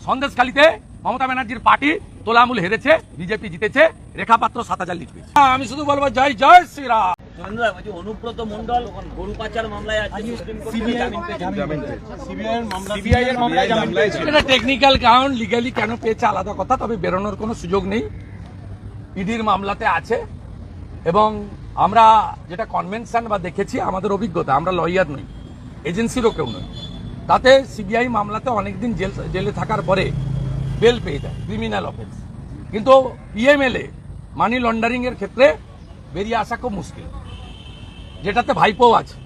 সন্দেশখালীতে মমতা ব্যানার্জির পার্টি তোলামূল হেরেছে, বিজেপি জিতেছে, রেখা পাত্র 7,000 লিড পেয়েছে। আমি শুধু বলবো জয় জয় শ্রীরাম। অনুব্রত মণ্ডল গরু পাচার মামলায় আছে, এটা টেকনিক্যাল গ্রাউন্ড, লিগালি কেন পেয়েছে আলাদা কথা, তবে বেরোনোর কোনো সুযোগ নেই। ইডির মামলাতে আছে এবং আমরা যেটা কনভেনশন বা দেখেছি, আমাদের অভিজ্ঞতা, আমরা লয়ার নই, এজেন্সিরও কেউ নই, তাতে সিবিআই মামলাতে অনেকদিন জেলে থাকার পরে বেল পেয়ে যায়, ক্রিমিনাল অফেন্স। কিন্তু পিএমএলএ মানি লন্ডারিং এর ক্ষেত্রে বেরিয়ে আসা খুব মুশকিল, যেটাতে ভাইপো আছে।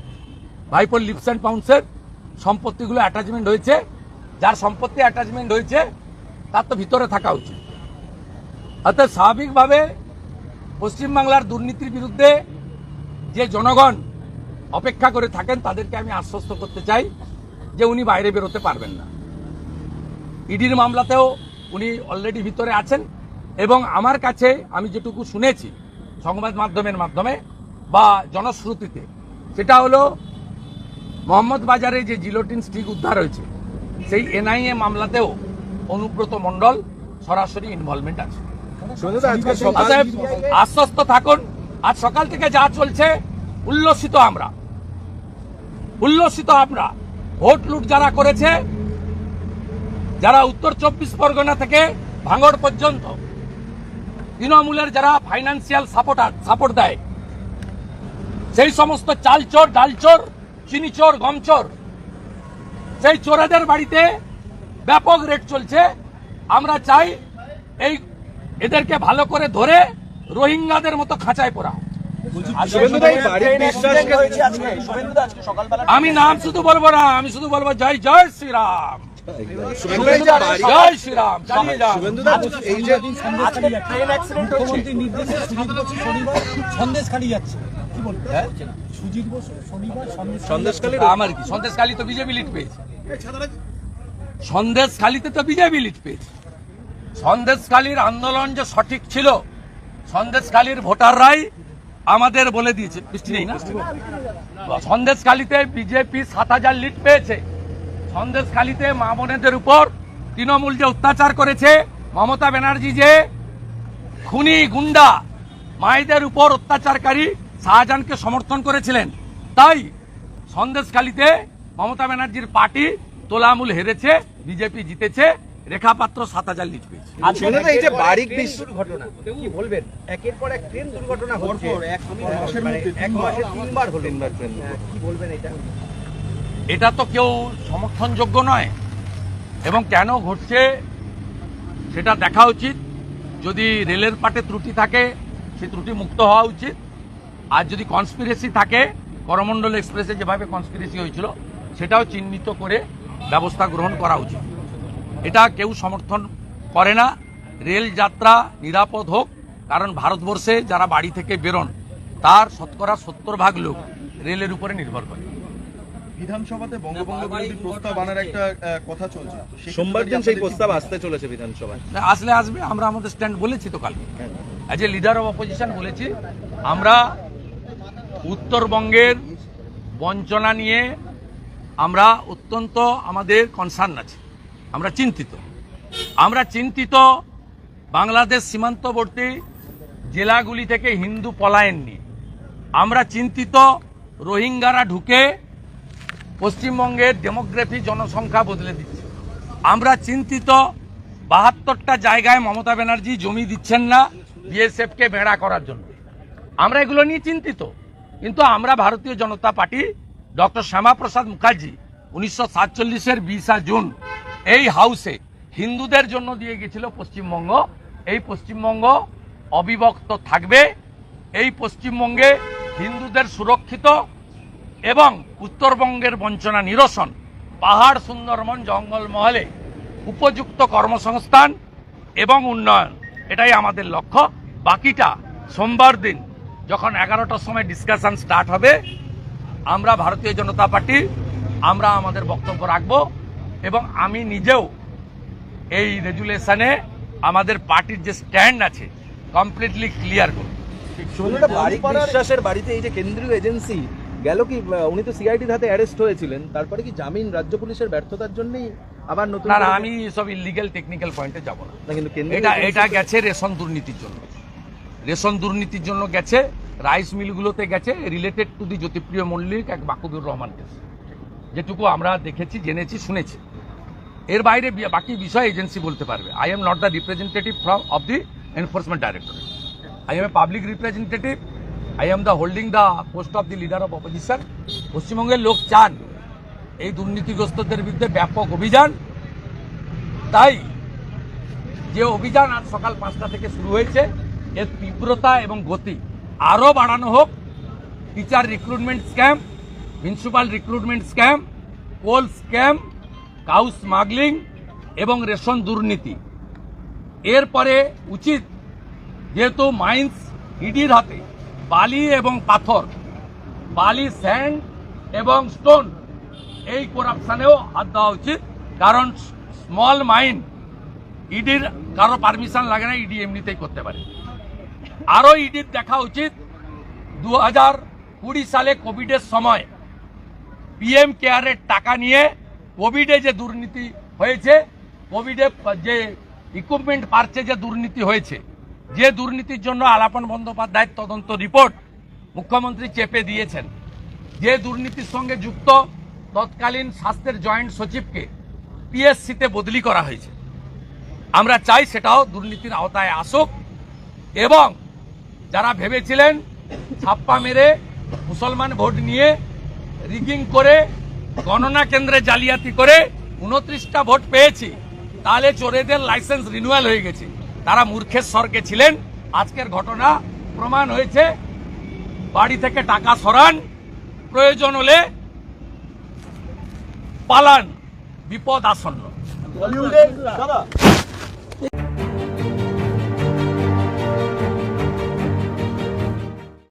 ভাইপোর লিপস অ্যান্ড পাউন্সের সম্পত্তিগুলো অ্যাটাচমেন্ট হয়েছে, যার সম্পত্তি অ্যাটাচমেন্ট হয়েছে তার তো ভিতরে থাকা উচিত। অর্থাৎ স্বাভাবিকভাবে পশ্চিমবাংলার দুর্নীতির বিরুদ্ধে যে জনগণ অপেক্ষা করে থাকেন তাদেরকে আমি আশ্বস্ত করতে চাই যে উনি বাইরে বেরোতে পারবেন না। ইডির মামলাতেও উনি অলরেডি ভিতরে আছেন এবং আমার কাছে আমি যেটুকু শুনেছি সংবাদ মাধ্যমের মাধ্যমে বা জনশ্রুতিতে, সেটা হলো মোহাম্মদ বাজারে যে জিলোটিন স্টিক উদ্ধার হয়েছে সেই এনআইএ মামলাতেও অনুব্রত মণ্ডল সরাসরি ইনভলভমেন্ট আছে। আশ্বস্ত থাকুন, আজ সকাল থেকে যা চলছে উল্লসিত আমরা। ভোট লুট যারা করেছে, যারা উত্তর 24 পরগনা থেকে ভাঙড় পর্যন্ত তৃণমূলের যারা ফাইন্যান্সিয়াল সাপোর্ট দেয়, সেই সমস্ত চাল চোর, ডাল চোর, চিনি চোর, গম চোর, সেই চোরেদের বাড়িতে ব্যাপক রেড চলছে। আমরা চাই এদেরকে ভালো করে ধরে রোহিঙ্গাদের মতো খাঁচায় পড়া। আমি নাম শুধু বলবো না, আমি শুধু বলবো জয় জয় শ্রীরাম, জয় শ্রীরাম। সন্দেশখালী যাচ্ছে, কি বলবো? সুজিত বসু শনিবার সন্দেশখালী, আমার কি সন্দেশখালী তো বিজেপি লিড পেয়েছে, সন্দেশখালীতে তো বিজেপি লিড পেয়েছে। সন্দেশখালীর আন্দোলন যে সঠিক ছিল, সন্দেশখালীর ভোটাররাই আমাদের বলে দিয়েছে। বৃষ্টি নেই না, সন্দেশখালীতে বিজেপি 7,000 লিড পেয়েছে। সন্দেশখালীতে মা বোনেদের উপর তৃণমূল যে অত্যাচার করেছে, মমতা ব্যানার্জি যে খুনি গুন্ডা মায়েদের উপর অত্যাচারকারী শাহজাহানকে সমর্থন করেছিলেন, তাই সন্দেশখালীতে মমতা ব্যানার্জির পার্টি তোলামূল হেরেছে, বিজেপি জিতেছে, রেখা পাত্র 7,000 লিড পেয়েছে। এই যে বারিক দুর্ঘটনা কি বলবেন? একের পর এক ট্রেন দুর্ঘটনা হচ্ছে, এক মাসে 3বার হলো, কি বলবেন এটা? এটা তো কেউ সমর্থনযোগ্য নয় এবং কেন ঘটছে সেটা দেখা উচিত। যদি রেলের পাটে ত্রুটি থাকে, সেই ত্রুটি মুক্ত হওয়া উচিত। আর যদি কনস্পিরেসি থাকে, করমণ্ডল এক্সপ্রেসে যেভাবে কনস্পিরেসি হয়েছিল সেটাও চিহ্নিত করে ব্যবস্থা গ্রহণ করা উচিত। এটা কেউ সমর্থন করে না। রেল যাত্রা নিরাপদ হোক, কারণ ভারতবর্ষে যারা বাড়ি থেকে বেরোন তার 70% লোক রেলের উপরে নির্ভর করে। বিধানসভাতে বঙ্গবন্ধু বিরোধী প্রস্তাব আনার একটা কথা চলছে, সোমবার দিন সেই প্রস্তাব আসতে চলেছে বিধানসভায়। আসবে, আমরা আমাদের স্ট্যান্ড বলেছি তো কালকে, as a leader of opposition বলেছি। আমরা উত্তরবঙ্গের বঞ্চনা নিয়ে আমরা অত্যন্ত আমাদের কনসার্ন আছে, আমরা চিন্তিত। বাংলাদেশ সীমান্তবর্তী জেলাগুলি থেকে হিন্দু পলায়ন নিয়ে আমরা চিন্তিত। রোহিঙ্গারা ঢুকে পশ্চিমবঙ্গের ডেমোগ্রাফি, জনসংখ্যা বদলে দিচ্ছে। আমরা চিন্তিত 72টা জায়গায় মমতা ব্যানার্জি জমি দিচ্ছেন না বিএসএফকে বেড়া করার জন্য। আমরা এগুলো নিয়ে চিন্তিত। কিন্তু আমরা ভারতীয় জনতা পার্টি, ডক্টর শ্যামাপ্রসাদ মুখার্জি 1947-এর 20 জুন এই হাউসে হিন্দুদের জন্য দিয়ে গেছিল পশ্চিমবঙ্গ। এই পশ্চিমবঙ্গ অবিভক্ত থাকবে। এই পশ্চিমবঙ্গে হিন্দুদের সুরক্ষিত এবং উত্তরবঙ্গের বঞ্চনা নিরসন, পাহাড়, সুন্দরবন, জঙ্গলমহলে উপযুক্ত কর্মসংস্থান এবং উন্নয়ন, এটাই আমাদের লক্ষ্য। বাকিটা সোমবার দিন যখন 11টার সময় ডিসকাশন স্টার্ট হবে, আমরা ভারতীয় জনতা পার্টি আমরা আমাদের বক্তব্য রাখব এবং আমি নিজেও এই রেজুলেশনে আমাদের পার্টির যে স্ট্যান্ড আছে কমপ্লিটলি ক্লিয়ার করব। বারিক বিশ্বাসের বাড়িতে এই যে কেন্দ্রীয় এজেন্সি গেল, কি উনি তো সিআইডির হাতে অ্যারেস্ট হয়েছিলেন, তারপরে কি জামিন রাজ্য পুলিশের ব্যর্থতার জন্যই আবার নতুন না না করে- আমি সব ইলিগ্যাল টেকনিক্যাল পয়েন্টে যাব না। না, কিন্তু কেন্দ্রীয় এটা গেছে রেশন দুর্নীতির জন্য, রেশন দুর্নীতির জন্য গেছে, রাইস মিলগুলোতে গেছে related to the Jyotipriya Mallick এক বাকুবুর রহমান কেস, যেটুকু আমরা দেখেছি, জেনেছি, শুনেছি। এর বাইরে বাকি বিষয় এজেন্সি বলতে পারবে। I am not the representative of the enforcement directorate. I M a public representative. I am the holding the post of the leader of opposition. পশ্চিমবঙ্গের লোক চান এই দুর্নীতিগ্রস্তদের বিরুদ্ধে ব্যাপক অভিযান। তাই যে অভিযান আজ সকাল 5টা থেকে শুরু হয়েছে, এর তীব্রতা এবং গতি আরও বাড়ানো হোক। Teacher recruitment scam, principal recruitment scam, coal scam, cow smuggling এবং রেশন দুর্নীতি। এরপরে উচিত, যেহেতু মাইন্স ইডির হাতে, বালি এবং পাথর, বালি, স্যান্ড এবং স্টোন, এই করাপশনেও হাত দেওয়া উচিত। কারণ স্মল মাইন ইডির কারো পারমিশন লাগে না, ইডি এমনিতেই করতে পারে। আরও ইডির দেখা উচিত 2020 সালে কোভিডের সময় পিএম কেয়ারের টাকা নিয়ে কোভিডে যে দুর্নীতি হয়েছে, কোভিডে যে ইকুইপমেন্ট পারচেজে দুর্নীতি হয়েছে, যে দুর্নীতির জন্য আলাপন বন্দ্যোপাধ্যায়ের তদন্ত রিপোর্ট মুখ্যমন্ত্রী চেপে দিয়েছেন, যে দুর্নীতির সঙ্গে যুক্ত তৎকালীন স্বাস্থ্যের জয়েন্ট সচিবকে পিএসসিতে বদলি করা হয়েছে। আমরা চাই সেটাও দুর্নীতির আওতায় আসুক। এবং যারা ভেবেছিলেন ছাপ্পা মেরে মুসলমান ভোট নিয়ে রিগিং করে গণনা কেন্দ্রে জালিয়াতি করে 29টা ভোট পেয়েছি, তাহলে চোরেদের লাইসেন্স রিনিউয়াল হয়ে গেছে, তারা মূর্খের স্বর্গে ছিলেন। আজকের ঘটনা প্রমাণ হয়েছে। বাড়ি থেকে টাকা সরান, প্রয়োজন হলে পালান, বিপদ আসন্ন। বলিউডে দাদা